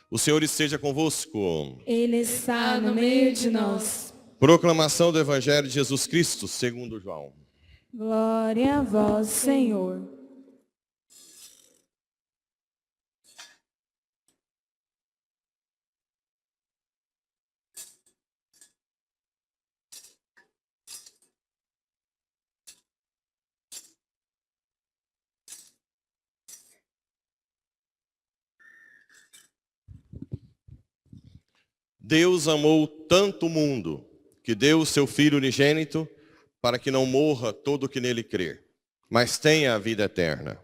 O Senhor esteja convosco. Ele está no meio de nós. Proclamação do Evangelho de Jesus Cristo, segundo João. Glória a vós, Senhor. Deus amou tanto o mundo, que deu o seu Filho unigênito, para que não morra todo o que nele crer, mas tenha a vida eterna.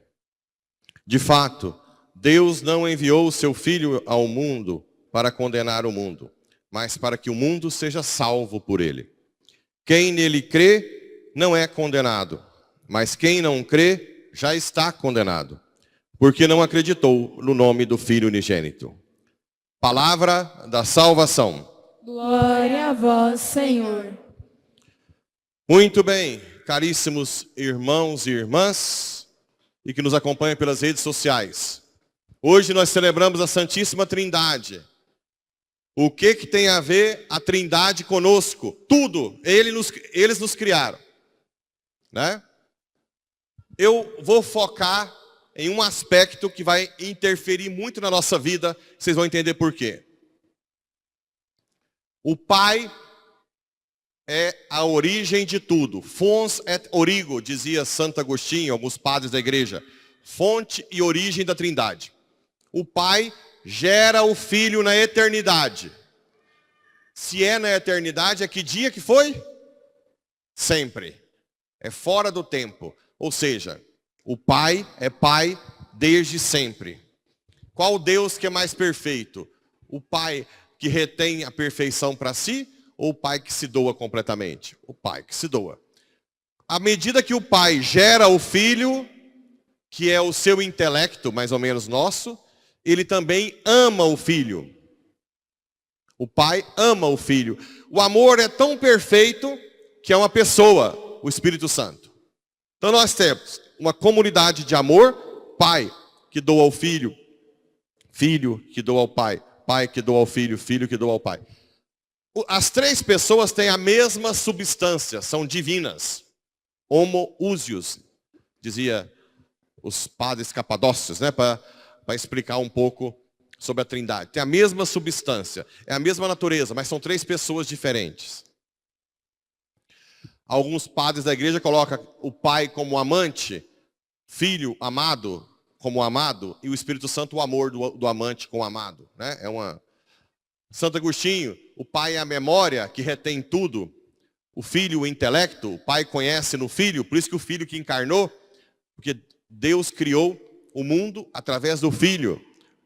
De fato, Deus não enviou o seu Filho ao mundo para condenar o mundo, mas para que o mundo seja salvo por ele. Quem nele crê não é condenado, mas quem não crê já está condenado, porque não acreditou no nome do Filho unigênito. Palavra da salvação. Glória a vós, Senhor. Muito bem, caríssimos irmãos e irmãs, e que nos acompanham pelas redes sociais. Hoje nós celebramos a Santíssima Trindade. O que tem a ver a Trindade conosco? Tudo. Eles nos criaram, né? Eu vou focar em um aspecto que vai interferir muito na nossa vida, vocês vão entender por quê. O Pai é a origem de tudo. Fons et origo, dizia Santo Agostinho, alguns padres da igreja. Fonte e origem da Trindade. O Pai gera o Filho na eternidade. Se é na eternidade, é que dia que foi? Sempre. É fora do tempo. Ou seja, o Pai é Pai desde sempre. Qual Deus que é mais perfeito? O Pai que retém a perfeição para si ou o Pai que se doa completamente? O Pai que se doa. À medida que o Pai gera o Filho, que é o seu intelecto, mais ou menos nosso, ele também ama o Filho. O Pai ama o Filho. O amor é tão perfeito que é uma pessoa, o Espírito Santo. Então nós temos uma comunidade de amor, Pai que doa ao Filho, Filho que doa ao Pai, Pai que doa ao Filho, Filho que doa ao Pai. As três pessoas têm a mesma substância, são divinas. Homoousios, dizia os padres capadócios, né, para explicar um pouco sobre a Trindade. Tem a mesma substância, é a mesma natureza, mas são três pessoas diferentes. Alguns padres da igreja colocam o Pai como amante, Filho amado como amado, e o Espírito Santo o amor do amante com o amado. Né? Santo Agostinho, o Pai é a memória que retém tudo, o Filho o intelecto, o Pai conhece no Filho, por isso que o Filho que encarnou, porque Deus criou o mundo através do Filho.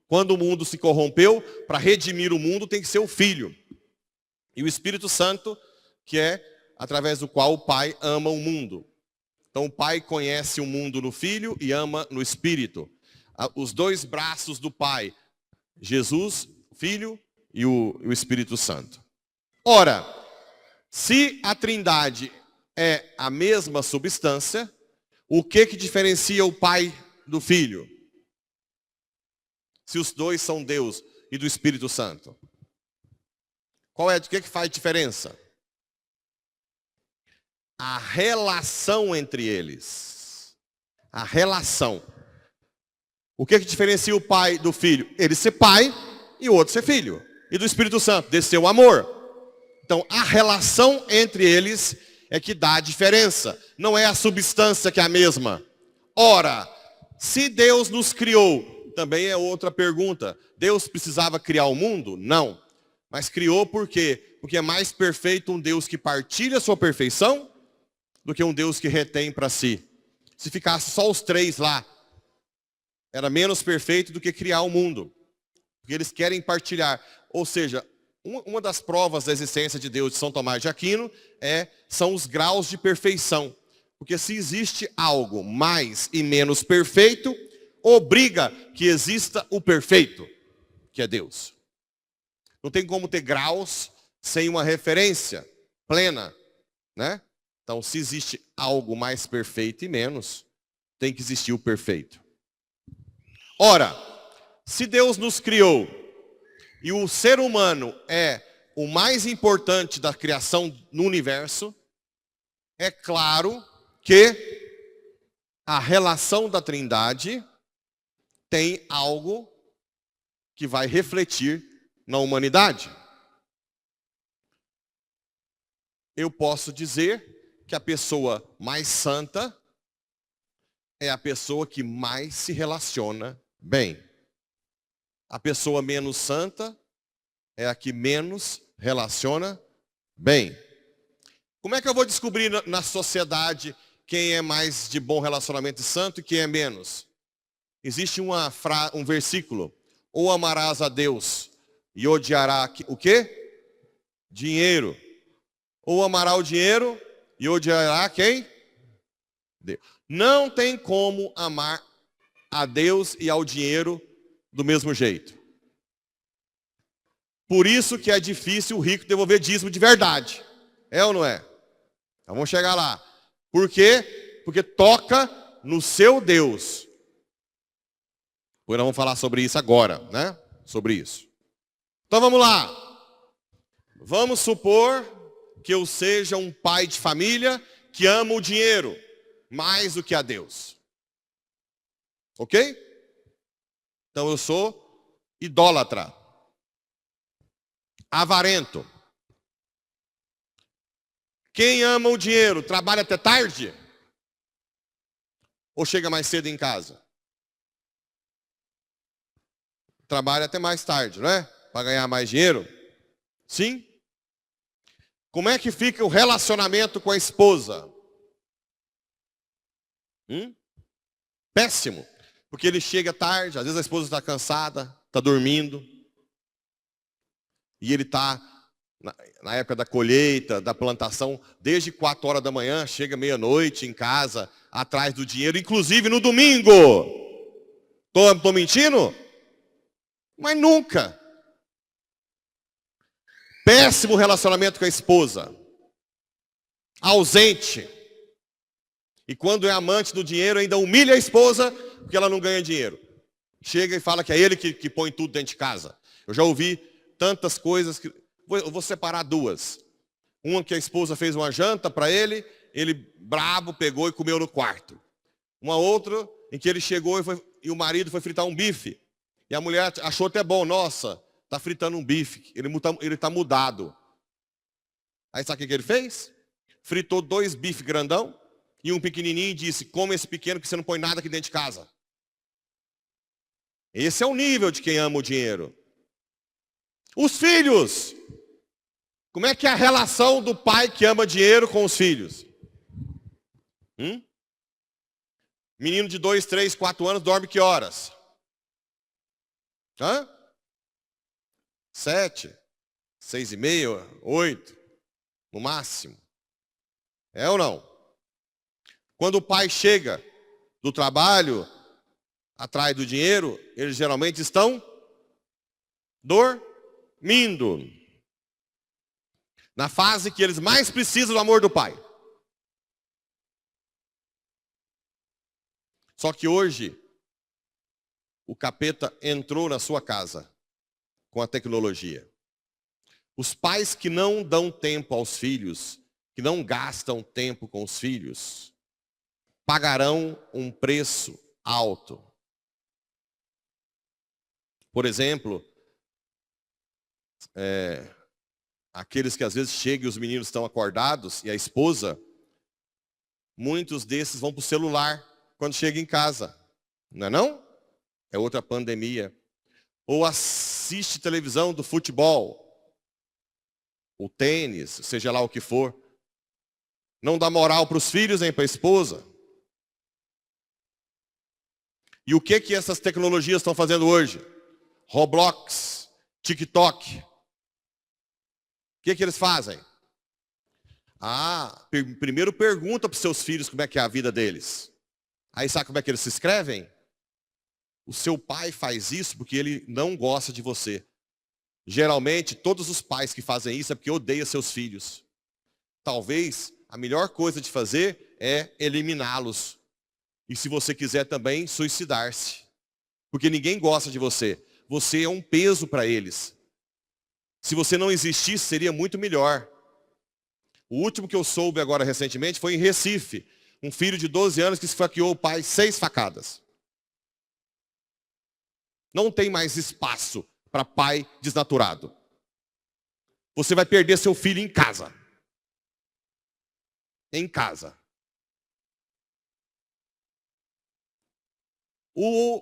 Quando o mundo se corrompeu, para redimir o mundo tem que ser o Filho. E o Espírito Santo, que é através do qual o Pai ama o mundo. Então o Pai conhece o mundo no Filho e ama no Espírito. Os dois braços do Pai, Jesus, Filho e o Espírito Santo. Ora, se a Trindade é a mesma substância, o que diferencia o Pai do Filho? Se os dois são Deus e do Espírito Santo. O que faz diferença? A relação entre eles. A relação. O que diferencia o Pai do Filho? Ele ser Pai e o outro ser Filho. E do Espírito Santo, descer o amor. Então, a relação entre eles é que dá a diferença. Não é a substância que é a mesma. Ora, se Deus nos criou, também é outra pergunta. Deus precisava criar o mundo? Não. Mas criou por quê? Porque é mais perfeito um Deus que partilha a sua perfeição do que um Deus que retém para si. Se ficasse só os três lá, era menos perfeito do que criar o mundo. Porque eles querem partilhar. Ou seja, uma das provas da existência de Deus de São Tomás de Aquino são os graus de perfeição. Porque se existe algo mais e menos perfeito, obriga que exista o perfeito, que é Deus. Não tem como ter graus sem uma referência plena, né? Então, se existe algo mais perfeito e menos, tem que existir o perfeito. Ora, se Deus nos criou e o ser humano é o mais importante da criação no universo, é claro que a relação da Trindade tem algo que vai refletir na humanidade. Eu posso dizer que a pessoa mais santa é a pessoa que mais se relaciona bem. A pessoa menos santa é a que menos relaciona bem. Como é que eu vou descobrir na sociedade quem é mais de bom relacionamento e santo e quem é menos? Existe um versículo: ou amarás a Deus e odiará o quê? Dinheiro. Ou amará o dinheiro e odiará quem? Deus. Não tem como amar a Deus e ao dinheiro do mesmo jeito. Por isso que é difícil o rico devolver dízimo de verdade. É ou não é? Então vamos chegar lá. Por quê? Porque toca no seu Deus. Pois nós vamos falar sobre isso agora, né? Sobre isso. Então vamos lá. Vamos supor que eu seja um pai de família que ama o dinheiro mais do que a Deus. Ok? Então eu sou idólatra, avarento. Quem ama o dinheiro trabalha até tarde? Ou chega mais cedo em casa? Trabalha até mais tarde, não é? Para ganhar mais dinheiro? Sim? Como é que fica o relacionamento com a esposa? Péssimo. Porque ele chega tarde, às vezes a esposa está cansada, está dormindo. E ele está, na época da colheita, da plantação, desde 4 horas da manhã, chega meia-noite em casa, atrás do dinheiro, inclusive no domingo. Estou mentindo? Mas nunca. Péssimo relacionamento com a esposa. Ausente. E quando é amante do dinheiro, ainda humilha a esposa porque ela não ganha dinheiro. Chega e fala que é ele que põe tudo dentro de casa. Eu já ouvi tantas coisas que... Eu vou separar duas. Uma que a esposa fez uma janta para ele brabo pegou e comeu no quarto. Uma outra em que ele chegou e o marido foi fritar um bife. E a mulher achou até bom, nossa, está fritando um bife, ele está mudado. Aí sabe o que ele fez? Fritou 2 bifes grandão e um pequenininho e disse, come esse pequeno que você não põe nada aqui dentro de casa. Esse é o nível de quem ama o dinheiro. Os filhos. Como é que é a relação do pai que ama dinheiro com os filhos? Menino de 2, 3, 4 anos dorme que horas? 7, 6:30, 8, no máximo. É ou não? Quando o pai chega do trabalho, atrás do dinheiro, eles geralmente estão dormindo. Na fase que eles mais precisam do amor do pai. Só que hoje, o capeta entrou na sua casa com a tecnologia. Os pais que não dão tempo aos filhos, que não gastam tempo com os filhos, pagarão um preço alto. Por exemplo, aqueles que às vezes chegam e os meninos estão acordados, e a esposa, muitos desses vão para o celular quando chega em casa. Não é não? É outra pandemia. Ou assiste televisão do futebol, o tênis, seja lá o que for. Não dá moral para os filhos nem para a esposa. E o que essas tecnologias estão fazendo hoje? Roblox, TikTok. O que eles fazem? Primeiro pergunta para os seus filhos como é que é a vida deles. Aí sabe como é que eles se inscrevem? O seu pai faz isso porque ele não gosta de você. Geralmente, todos os pais que fazem isso é porque odeiam seus filhos. Talvez a melhor coisa de fazer é eliminá-los. E se você quiser também, suicidar-se. Porque ninguém gosta de você. Você é um peso para eles. Se você não existisse, seria muito melhor. O último que eu soube agora recentemente foi em Recife. Um filho de 12 anos que esfaqueou o pai 6 facadas. Não tem mais espaço para pai desnaturado. Você vai perder seu filho em casa. Em casa.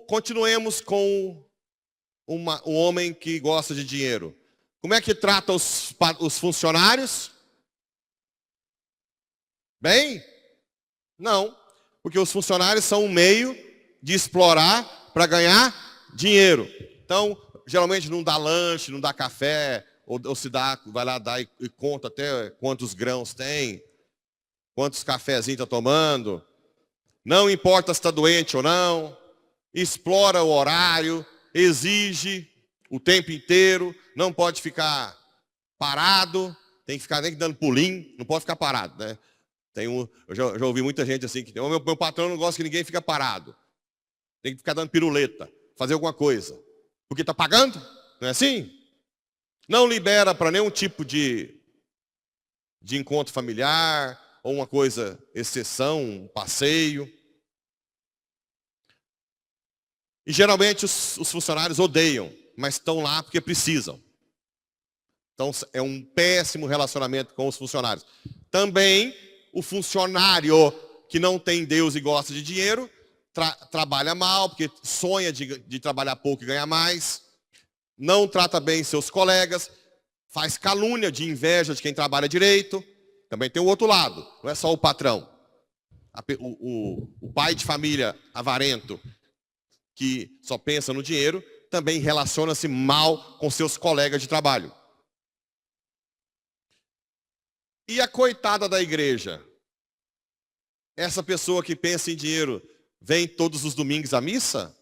Continuemos com um homem que gosta de dinheiro. Como é que trata os funcionários? Bem? Não. Porque os funcionários são um meio de explorar para ganhar dinheiro. Então, geralmente não dá lanche, não dá café, ou se dá, vai lá dar e conta até quantos grãos tem, quantos cafezinhos está tomando. Não importa se está doente ou não. Explora o horário, exige o tempo inteiro, não pode ficar parado, tem que ficar nem dando pulinho, não pode ficar parado, né? Eu já ouvi muita gente assim, que meu patrão não gosta que ninguém fica parado. Tem que ficar dando piruleta, fazer alguma coisa. Porque está pagando, não é assim? Não libera para nenhum tipo de encontro familiar, ou uma coisa, exceção, um passeio. E geralmente os funcionários odeiam, mas estão lá porque precisam. Então é um péssimo relacionamento com os funcionários. Também o funcionário que não tem Deus e gosta de dinheiro, trabalha mal, porque sonha de trabalhar pouco e ganhar mais. Não trata bem seus colegas, faz calúnia de inveja de quem trabalha direito. Também tem o outro lado, não é só o patrão. O pai de família avarento, que só pensa no dinheiro, também relaciona-se mal com seus colegas de trabalho. E a coitada da igreja? Essa pessoa que pensa em dinheiro, vem todos os domingos à missa?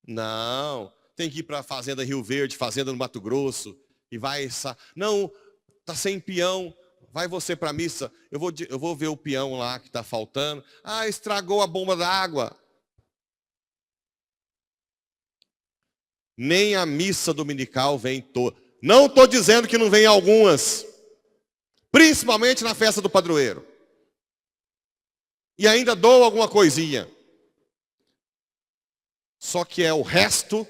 Não, tem que ir para a fazenda Rio Verde, fazenda no Mato Grosso, e vai... Não, está sem peão, vai você para a missa, eu vou ver o peão lá que está faltando. Estragou a bomba d'água. Nem a missa dominical vem toda. Não estou dizendo que não vem algumas. Principalmente na festa do padroeiro. E ainda dou alguma coisinha. Só que é o resto,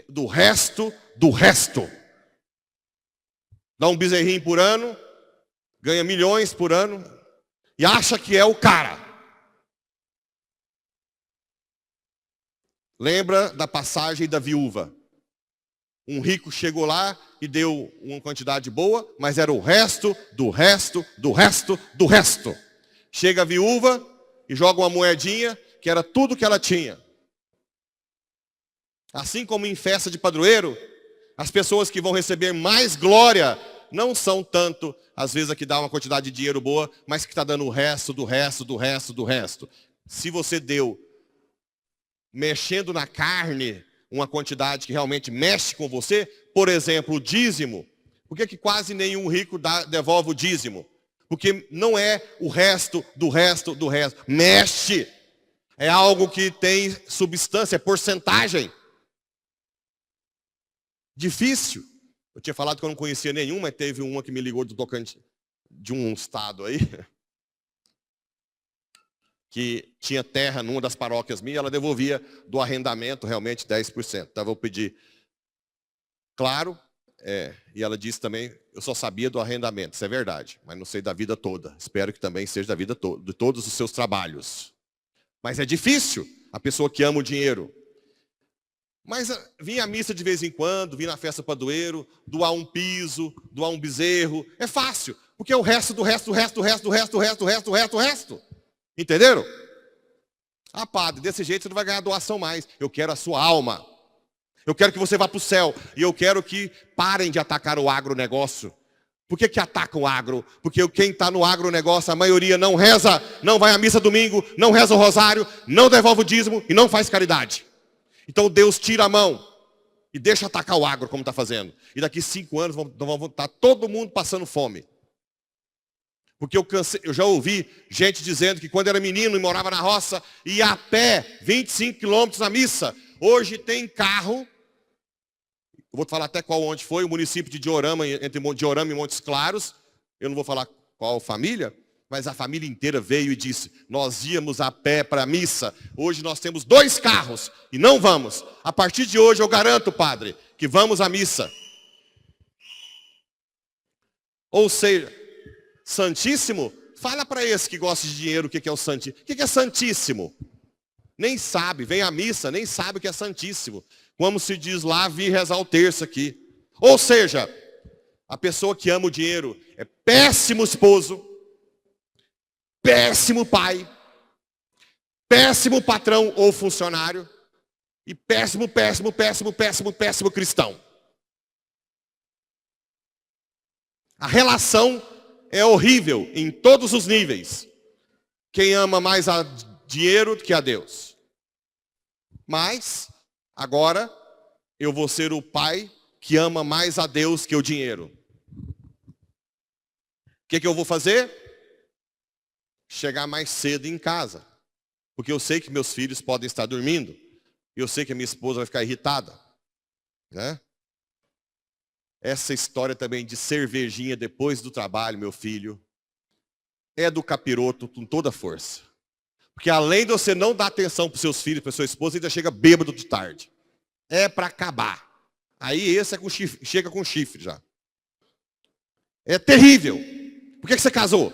do resto, do resto. Dá um bezerrinho por ano, ganha milhões por ano, e acha que é o cara. Lembra da passagem da viúva? Um rico chegou lá e deu uma quantidade boa, mas era o resto, do resto, do resto, do resto. Chega a viúva e joga uma moedinha, que era tudo que ela tinha. Assim como em festa de padroeiro, as pessoas que vão receber mais glória, não são tanto, às vezes, a que dá uma quantidade de dinheiro boa, mas que está dando o resto, do resto, do resto, do resto. Se você deu mexendo na carne, uma quantidade que realmente mexe com você, por exemplo, o dízimo. Por que quase nenhum rico devolve o dízimo? Porque não é o resto, do resto, do resto. Mexe. É algo que tem substância, é porcentagem. Difícil. Eu tinha falado que eu não conhecia nenhum, mas teve uma que me ligou do Tocantins, de um estado aí, que tinha terra numa das paróquias minhas, ela devolvia do arrendamento realmente 10%. Então eu vou pedir, claro, e ela disse também, eu só sabia do arrendamento, isso é verdade, mas não sei da vida toda. Espero que também seja da vida toda, de todos os seus trabalhos. Mas é difícil, a pessoa que ama o dinheiro. Mas vir à missa de vez em quando, vir na festa padroeiro, doar um piso, doar um bezerro, é fácil, porque é o resto do resto, do resto, do resto, do resto, do resto, do resto, do resto, do resto. Entenderam? Ah, padre, desse jeito você não vai ganhar doação mais. Eu quero a sua alma. Eu quero que você vá para o céu. E eu quero que parem de atacar o agronegócio. Por que atacam o agro? Porque quem está no agronegócio, a maioria não reza, não vai à missa domingo, não reza o rosário, não devolve o dízimo e não faz caridade. Então Deus tira a mão e deixa atacar o agro como está fazendo. E daqui 5 anos vão estar todo mundo passando fome. Porque eu já ouvi gente dizendo que quando era menino e morava na roça, ia a pé 25 quilômetros na missa. Hoje tem carro. Eu vou te falar até onde foi, o município de Diorama, entre Diorama e Montes Claros. Eu não vou falar qual família, mas a família inteira veio e disse, nós íamos a pé para a missa. Hoje nós temos 2 carros e não vamos. A partir de hoje eu garanto, padre, que vamos à missa. Ou seja, santíssimo, fala para esse que gosta de dinheiro o que é o santíssimo. O que é santíssimo? Nem sabe, vem à missa, nem sabe o que é santíssimo. Como se diz lá, vi rezar o terço aqui. Ou seja, a pessoa que ama o dinheiro é péssimo esposo, péssimo pai, péssimo patrão ou funcionário e péssimo cristão. A relação é horrível em todos os níveis. Quem ama mais a dinheiro do que a Deus. Mas, agora, eu vou ser o pai que ama mais a Deus que o dinheiro. O que eu vou fazer? Chegar mais cedo em casa. Porque eu sei que meus filhos podem estar dormindo. E eu sei que a minha esposa vai ficar irritada. Né? Essa história também de cervejinha depois do trabalho, meu filho, é do capiroto com toda a força. Porque além de você não dar atenção para os seus filhos, para sua esposa, ainda chega bêbado de tarde. É para acabar. Aí esse chega com chifre já. É terrível. Por que você casou?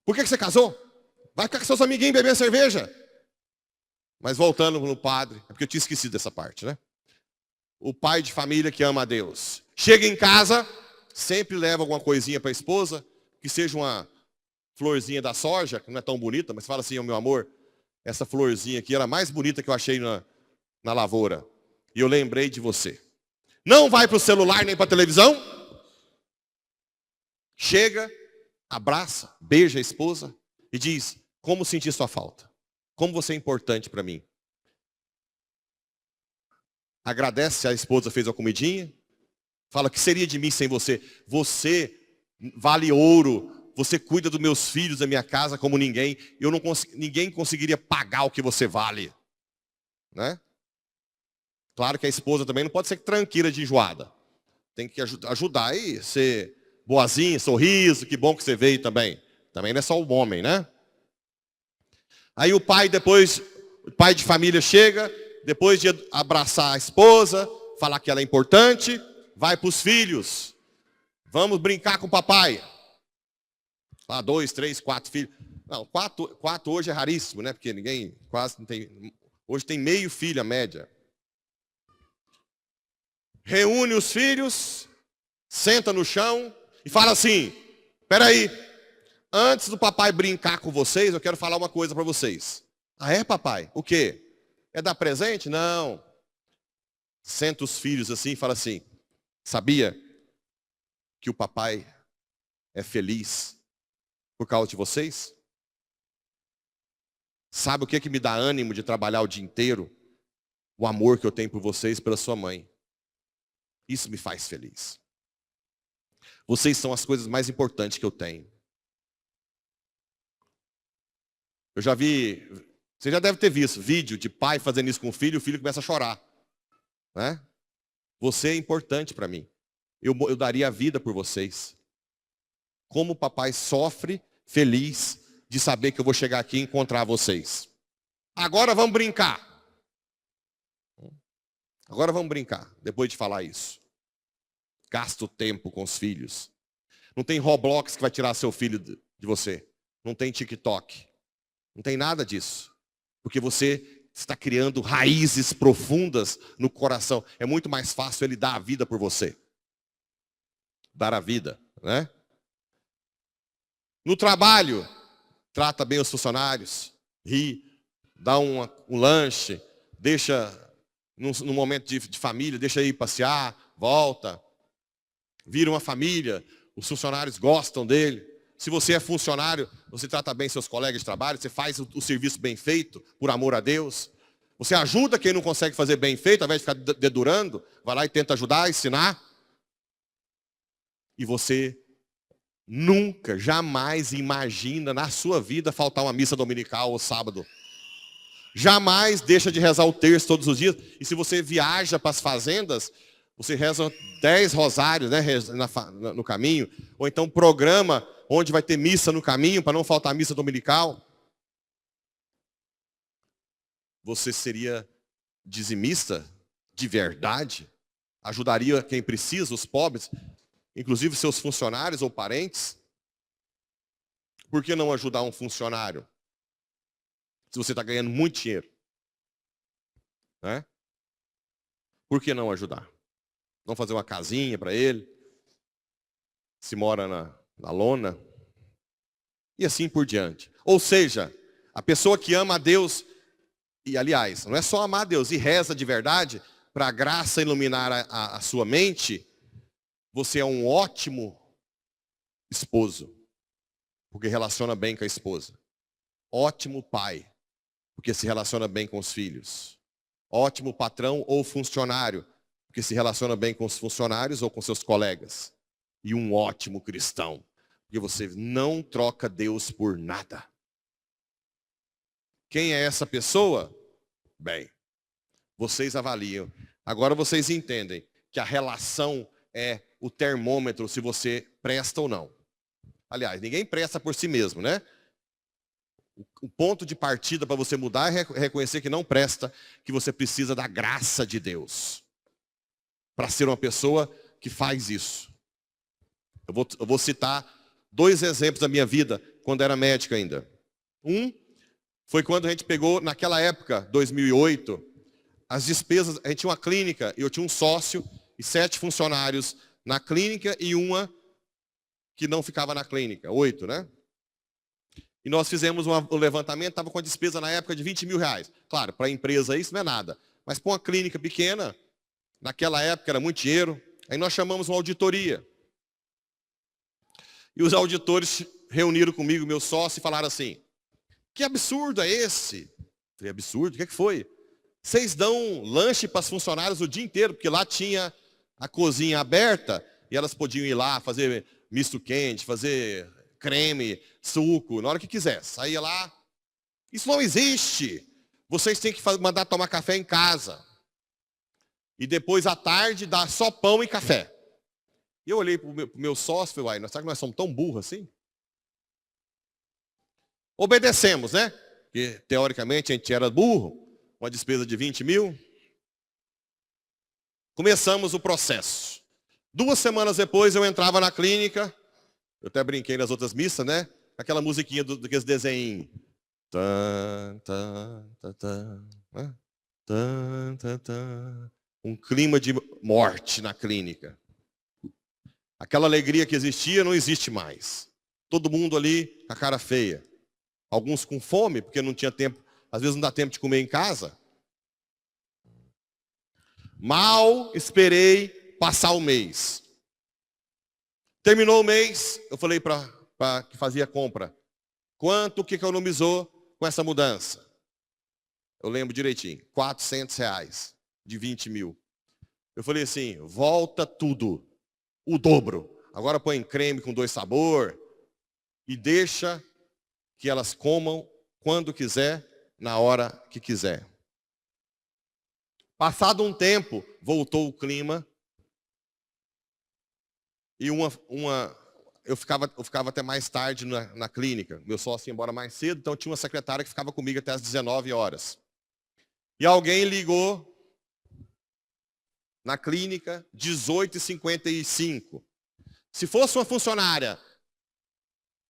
Por que você casou? Vai ficar com seus amiguinhos bebendo cerveja. Mas voltando no padre, é porque eu tinha esquecido dessa parte, né? O pai de família que ama a Deus. Chega em casa, sempre leva alguma coisinha para a esposa, que seja uma florzinha da soja, que não é tão bonita, mas fala assim, meu amor, essa florzinha aqui era a mais bonita que eu achei na lavoura. E eu lembrei de você. Não vai para o celular nem para a televisão. Chega, abraça, beija a esposa e diz, como senti sua falta? Como você é importante para mim? Agradece se a esposa fez a comidinha. Fala, que seria de mim sem você? Você vale ouro. Você cuida dos meus filhos, da minha casa como ninguém. Ninguém conseguiria pagar o que você vale. Né? Claro que a esposa também não pode ser tranquila de enjoada. Tem que ajudar e ser boazinha, sorriso, que bom que você veio também. Também não é só o homem, né? Aí o pai de família chega, depois de abraçar a esposa, falar que ela é importante, vai para os filhos. Vamos brincar com o papai. Lá, 2, 3, 4 filhos. Não, 4 hoje é raríssimo, né? Porque ninguém quase não tem. Hoje tem meio filho a média. Reúne os filhos, senta no chão e fala assim, peraí, antes do papai brincar com vocês, eu quero falar uma coisa para vocês. Ah, é, papai? O quê? É dar presente? Não. Senta os filhos assim e fala assim, sabia que o papai é feliz por causa de vocês? Sabe o que me dá ânimo de trabalhar o dia inteiro? O amor que eu tenho por vocês, pela sua mãe. Isso me faz feliz. Vocês são as coisas mais importantes que eu tenho. Eu já vi, você já deve ter visto vídeo de pai fazendo isso com o filho começa a chorar. Né? Você é importante para mim. Eu daria a vida por vocês. Como o papai sofre, feliz, de saber que eu vou chegar aqui e encontrar vocês. Agora vamos brincar. Agora vamos brincar, depois de falar isso. Gasta o tempo com os filhos. Não tem Roblox que vai tirar seu filho de você. Não tem TikTok. Não tem nada disso. Porque você está criando raízes profundas no coração. É muito mais fácil ele dar a vida por você. Dar a vida, né? No trabalho, trata bem os funcionários, ri, dá um lanche, deixa num momento de família, deixa ir passear, volta, vira uma família, os funcionários gostam dele. Se você é funcionário, você trata bem seus colegas de trabalho, você faz o serviço bem feito, por amor a Deus. Você ajuda quem não consegue fazer bem feito, ao invés de ficar dedurando, vai lá e tenta ajudar, ensinar. E você nunca, jamais imagina na sua vida faltar uma missa dominical ou sábado. Jamais deixa de rezar o terço todos os dias. E se você viaja para as fazendas, você reza 10 rosários, né, no caminho. Ou então programa onde vai ter missa no caminho, para não faltar missa dominical. Você seria dizimista de verdade? Ajudaria quem precisa, os pobres, inclusive seus funcionários ou parentes? Por que não ajudar um funcionário? Se você está ganhando muito dinheiro. Né? Por que não ajudar? Não fazer uma casinha para ele? Se mora na lona? E assim por diante. Ou seja, a pessoa que ama a Deus, e aliás, não é só amar a Deus, e reza de verdade, para a graça iluminar a sua mente, você é um ótimo esposo, porque relaciona bem com a esposa. Ótimo pai, porque se relaciona bem com os filhos. Ótimo patrão ou funcionário, porque se relaciona bem com os funcionários ou com seus colegas. E um ótimo cristão, porque você não troca Deus por nada. Quem é essa pessoa? Bem, vocês avaliam. Agora vocês entendem que a relação é o termômetro se você presta ou não. Aliás, ninguém presta por si mesmo, né? O ponto de partida para você mudar é reconhecer que não presta, que você precisa da graça de Deus para ser uma pessoa que faz isso. Eu vou citar 2 exemplos da minha vida, quando era médico ainda. Um foi quando a gente pegou, naquela época, 2008, as despesas, a gente tinha uma clínica, eu tinha um sócio e 7 funcionários na clínica e uma que não ficava na clínica, 8, né? E nós fizemos um levantamento, estava com a despesa na época de R$20 mil. Claro, para a empresa isso não é nada. Mas para uma clínica pequena, naquela época era muito dinheiro. Aí nós chamamos uma auditoria. E os auditores reuniram comigo, meu sócio, e falaram assim: que absurdo é esse? Eu falei, absurdo? O que é que foi? Vocês dão lanche para os funcionários o dia inteiro, porque lá tinha a cozinha aberta, e elas podiam ir lá fazer misto quente, fazer creme, suco, na hora que quiser. Saía lá. Isso não existe. Vocês têm que mandar tomar café em casa. E depois, à tarde, dar só pão e café. E eu olhei para o meu sócio e falei, uai, será que nós somos tão burros assim? Obedecemos, né? Porque, teoricamente, a gente era burro. Uma despesa de 20 mil. Começamos o processo. 2 semanas depois, eu entrava na clínica. Eu até brinquei nas outras missas, né? Aquela musiquinha daqueles desenhos. Um clima de morte na clínica. Aquela alegria que existia não existe mais. Todo mundo ali com a cara feia. Alguns com fome, porque não tinha tempo. Às vezes não dá tempo de comer em casa. Mal esperei passar o mês. Terminou o mês, eu falei para que fazia compra. Quanto que economizou com essa mudança? Eu lembro direitinho. R$400 de 20 mil. Eu falei assim, volta tudo. O dobro. Agora põe creme com 2 sabores. E deixa que elas comam quando quiser, na hora que quiser. Passado um tempo, voltou o clima. E eu ficava até mais tarde na clínica. Meu sócio ia embora mais cedo, então tinha uma secretária que ficava comigo até às 19 horas. E alguém ligou na clínica, 18h55. Se fosse uma funcionária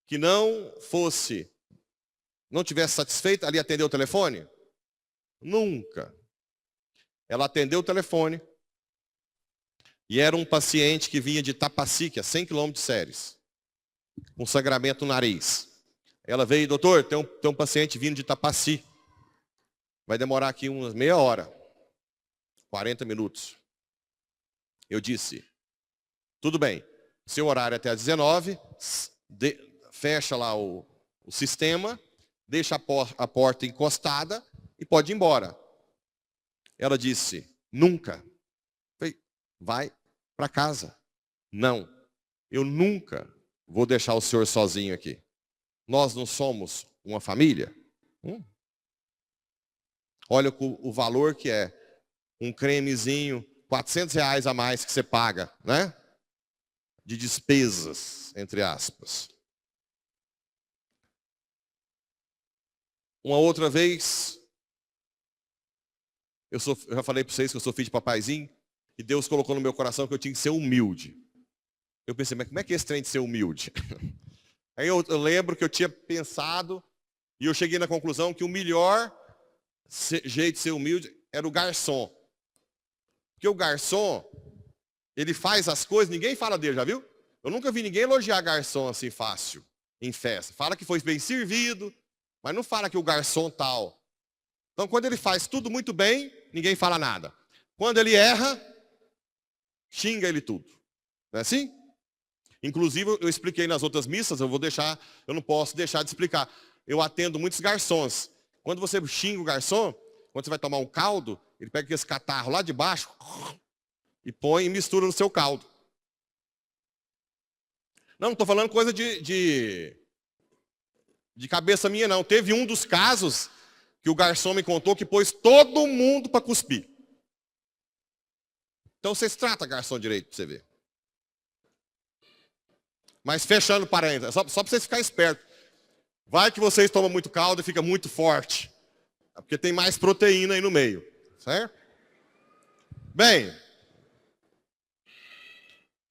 que não tivesse satisfeita, ela ia atender o telefone? Nunca. Ela atendeu o telefone. E era um paciente que vinha de Tapaci, que é 100 km de Séries, com sangramento no nariz. Ela veio, doutor, tem um paciente vindo de Itapaci. Vai demorar aqui umas meia hora, 40 minutos. Eu disse, tudo bem, seu horário é até às 19, fecha lá o sistema, deixa a porta encostada e pode ir embora. Ela disse, nunca. Falei, vai para casa. Não, eu nunca vou deixar o senhor sozinho aqui. Nós não somos uma família? Olha o valor que é um cremezinho, R$400 a mais que você paga, né? De despesas, entre aspas. Uma outra vez, eu já falei para vocês que eu sou filho de papaizinho, e Deus colocou no meu coração que eu tinha que ser humilde. Eu pensei, mas como é que é esse trem de ser humilde? Aí eu lembro que eu tinha pensado, e eu cheguei na conclusão que o melhor jeito de ser humilde era o garçom. Porque o garçom, ele faz as coisas, ninguém fala dele, já viu? Eu nunca vi ninguém elogiar garçom assim fácil, em festa. Fala que foi bem servido, mas não fala que o garçom tal. Então quando ele faz tudo muito bem, ninguém fala nada. Quando ele erra, xinga ele tudo. Não é assim? Inclusive, eu expliquei nas outras missas, eu não posso deixar de explicar. Eu atendo muitos garçons. Quando você xinga o garçom, quando você vai tomar um caldo, ele pega esse catarro lá de baixo e põe e mistura no seu caldo. Não estou falando coisa de cabeça minha, não. Teve um dos casos que o garçom me contou que pôs todo mundo para cuspir. Então vocês tratam garçom direito para você ver. Mas fechando parênteses, só para vocês ficarem espertos. Vai que vocês tomam muito caldo e fica muito forte. Porque tem mais proteína aí no meio. Certo? Bem.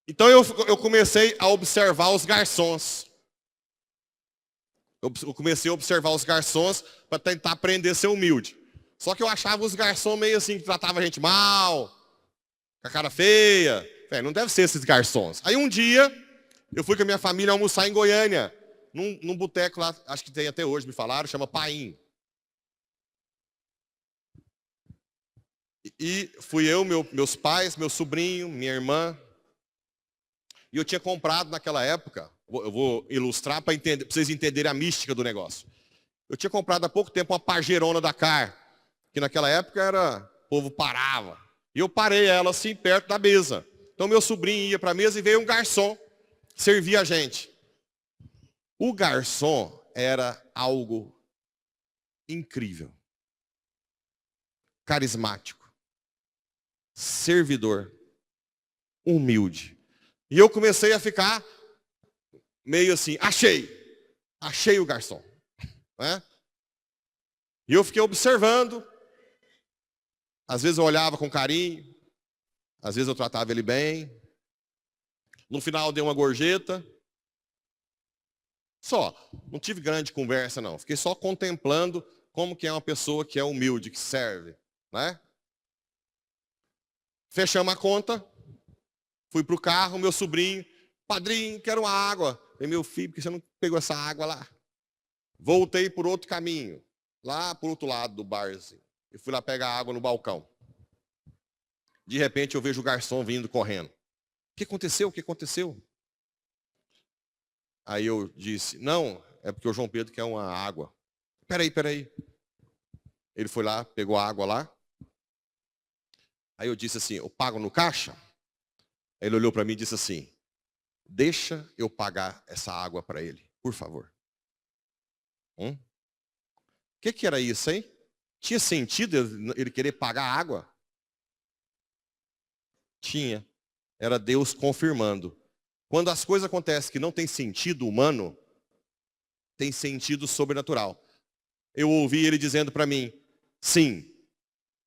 Então eu comecei a observar os garçons. Eu comecei a observar os garçons para tentar aprender a ser humilde. Só que eu achava os garçons meio assim, que tratavam a gente mal, com a cara feia. Não deve ser esses garçons. Aí um dia, eu fui com a minha família almoçar em Goiânia, num boteco lá, acho que tem até hoje, me falaram, chama Paim. E fui eu, meus pais, meu sobrinho, minha irmã. E eu tinha comprado naquela época, eu vou ilustrar para vocês entenderem a mística do negócio. Eu tinha comprado há pouco tempo uma Pajerona Dakar, que naquela época o povo parava. E eu parei ela assim perto da mesa. Então meu sobrinho ia para a mesa e veio um garçom servir a gente. O garçom era algo incrível, carismático, servidor, humilde. E eu comecei a ficar meio assim, achei o garçom. Né? E eu fiquei observando. Às vezes eu olhava com carinho, às vezes eu tratava ele bem. No final eu dei uma gorjeta. Só, não tive grande conversa não. Fiquei só contemplando como que é uma pessoa que é humilde, que serve. Né? Fechamos a conta. Fui para o carro, meu sobrinho, padrinho, quero uma água. Falei, meu filho, por que você não pegou essa água lá? Voltei por outro caminho, lá por outro lado do barzinho. E fui lá pegar água no balcão. De repente eu vejo o garçom vindo correndo. O que aconteceu? O que aconteceu? Aí eu disse, não, é porque o João Pedro quer uma água. Peraí. Ele foi lá, pegou a água lá. Aí eu disse assim, eu pago no caixa? Ele olhou para mim e disse assim, deixa eu pagar essa água para ele, por favor. O que era isso, hein? Tinha sentido ele querer pagar a água? Tinha. Era Deus confirmando. Quando as coisas acontecem que não tem sentido humano, tem sentido sobrenatural. Eu ouvi ele dizendo para mim, sim,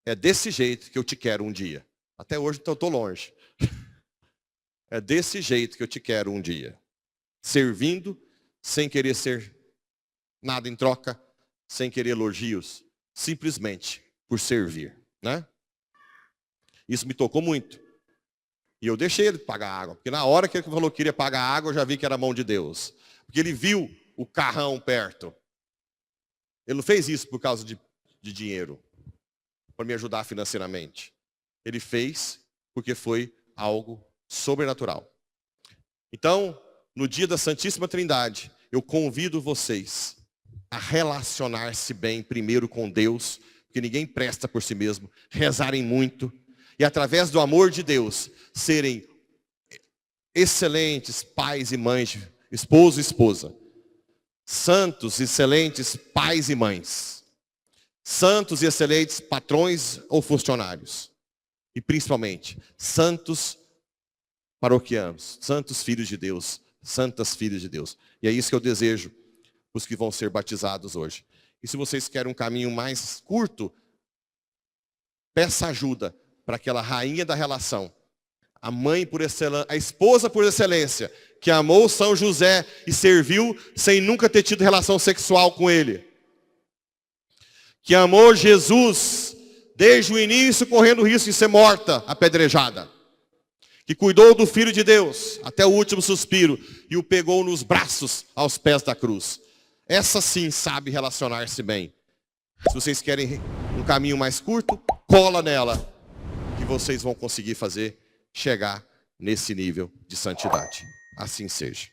é desse jeito que eu te quero um dia. Até hoje então eu estou longe. É desse jeito que eu te quero um dia. Servindo, sem querer ser nada em troca, sem querer elogios. Simplesmente por servir. Né? Isso me tocou muito. E eu deixei ele pagar água. Porque na hora que ele falou que queria pagar água, eu já vi que era a mão de Deus. Porque ele viu o carrão perto. Ele não fez isso por causa de dinheiro, para me ajudar financeiramente. Ele fez porque foi algo sobrenatural. Então, no dia da Santíssima Trindade, eu convido vocês a relacionar-se bem primeiro com Deus, porque ninguém presta por si mesmo, rezarem muito e através do amor de Deus serem excelentes pais e mães, esposo e esposa, santos e excelentes pais e mães, santos e excelentes patrões ou funcionários e principalmente santos paroquianos, santos filhos de Deus, santas filhas de Deus. E é isso que eu desejo para os que vão ser batizados hoje. E se vocês querem um caminho mais curto, peça ajuda para aquela rainha da relação, a mãe por excelência, a esposa por excelência, que amou São José e serviu sem nunca ter tido relação sexual com ele. Que amou Jesus desde o início, correndo o risco de ser morta, apedrejada. Que cuidou do Filho de Deus até o último suspiro e o pegou nos braços aos pés da cruz. Essa sim sabe relacionar-se bem. Se vocês querem um caminho mais curto, cola nela, que vocês vão conseguir chegar nesse nível de santidade. Assim seja.